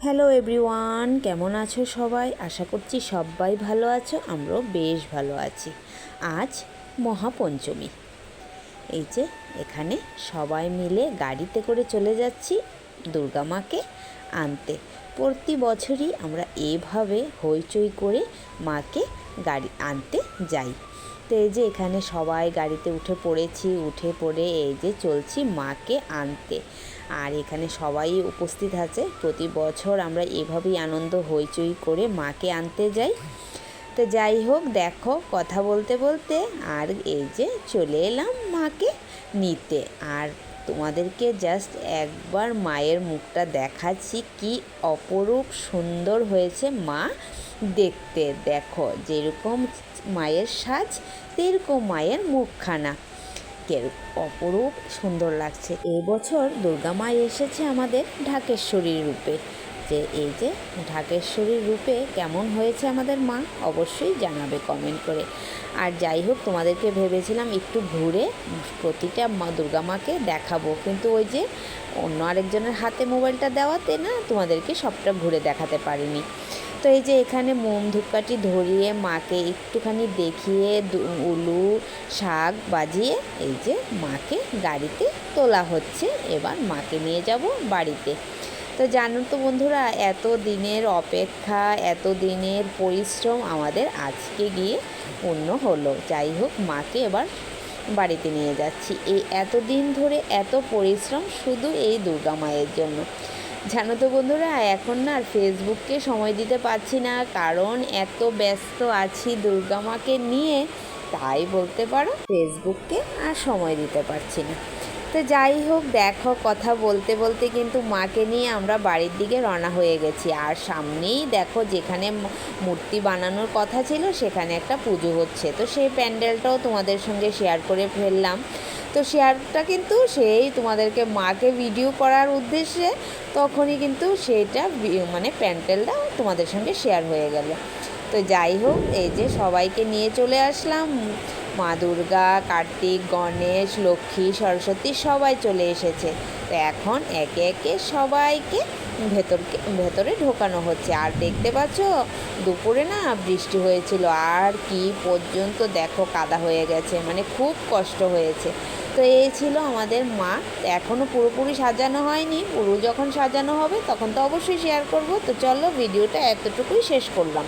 Hello everyone, কেমন আছো সবাই? আশা করছি সবাই ভালো আছো, আমরাও বেশ ভালো আছি। আজ মহাপঞ্চমী। এই যে এখানে সবাই মিলে গাড়িতে করে চলে যাচ্ছি দুর্গা মাকে আনতে। প্রতি বছরই আমরা এভাবে হইচই করে মাকে গাড়ি আনতে যাই। তো এই যে এখানে সবাই গাড়িতে উঠে পড়েছি, উঠে পড়ে এই যে চলছি মাকে আনতে। আর এখানে সবাই উপস্থিত আছে। প্রতি বছর আমরা এভাবেই আনন্দ হইচই করে মাকে আনতে যাই। তো যাই হোক, দেখো কথা বলতে বলতে আর এই যে চলে এলাম মাকে নিতে। আর তোমাদেরকে জাস্ট একবার মায়ের মুখটা দেখাচ্ছি, কি অপরূপ সুন্দর হয়েছে মা দেখতে। দেখো যেরকম মায়ের সাজ সেরকম মায়ের মুখখানা অপরূপ সুন্দর লাগছে। এবছর দুর্গা মা এসেছে আমাদের ঢাকেশ্বরীর রূপে। যে এই যে ঢাকেশ্বরীর রূপে কেমন হয়েছে আমাদের মা অবশ্যই জানাবে কমেন্ট করে। আর যাই হোক, তোমাদেরকে ভেবেছিলাম একটু ঘুরে প্রতিটা মা দুর্গা মাকে দেখাবো, কিন্তু ওই যে অন্য আরেকজনের হাতে মোবাইলটা দেওয়াতে না তোমাদেরকে সবটা ঘুরে দেখাতে পারিনি। তো এই যে এখানে মোম ধূপকাঠি ধরিয়ে মাকে একটুখানি দেখিয়ে উলু শাক বাজিয়ে এই যে মাকে গাড়িতে তোলা হচ্ছে। এবার মাকে নিয়ে যাব বাড়িতে। তো জানো তো বন্ধুরা, এত দিনের অপেক্ষা, এত দিনের পরিশ্রম আমাদের আজকে গিয়ে পূর্ণ হলো। যাই হোক, মাকে এবার বাড়িতে নিয়ে যাচ্ছি। এই এতদিন ধরে এত পরিশ্রম শুধু এই দুর্গা মায়ের জন্য। জানো তো বন্ধুরা, এখন না আর ফেসবুককে সময় দিতে পারছি না, কারণ এত ব্যস্ত আছি দুর্গা মাকে নিয়ে, তাই বলতে পারো ফেসবুককে আর সময় দিতে পারছি না। তো যাই হোক, দেখো কথা বলতে বলতে কিন্তু মাকে নিয়ে আমরা বাড়ির দিকে রওনা হয়ে গেছি। আর সামনেই দেখো যেখানে মূর্তি বানানোর কথা ছিল সেখানে একটা পুজো হচ্ছে। তো সেই প্যান্ডেলটাও তোমাদের সঙ্গে শেয়ার করে ফেললাম। তো শেয়ারটা কিন্তু সেই তোমাদেরকে মাকে ভিডিও করার উদ্দেশ্যে তখনই কিন্তু সেইটা মানে প্যান্ডেলটা তোমাদের সঙ্গে শেয়ার হয়ে গেল। তো যাই হোক, এই যে সবাইকে নিয়ে চলে আসলাম। মা দুর্গা, কার্তিক, গণেশ, লক্ষ্মী, সরস্বতী সবাই চলে এসেছে। তো এখন একে একে সবাইকে ভেতরে ঢোকানো হচ্ছে। আর দেখতে পাচ্ছ দুপুরে না বৃষ্টি হয়েছিল, আর কি পর্যন্ত দেখো কাদা হয়ে গেছে, মানে খুব কষ্ট হয়েছে। তো এই ছিল আমাদের মা। এখনও পুরোপুরি সাজানো হয়নি, পুরো যখন সাজানো হবে তখন তো অবশ্যই শেয়ার করব। তো চলো ভিডিওটা এতটুকুই শেষ করলাম।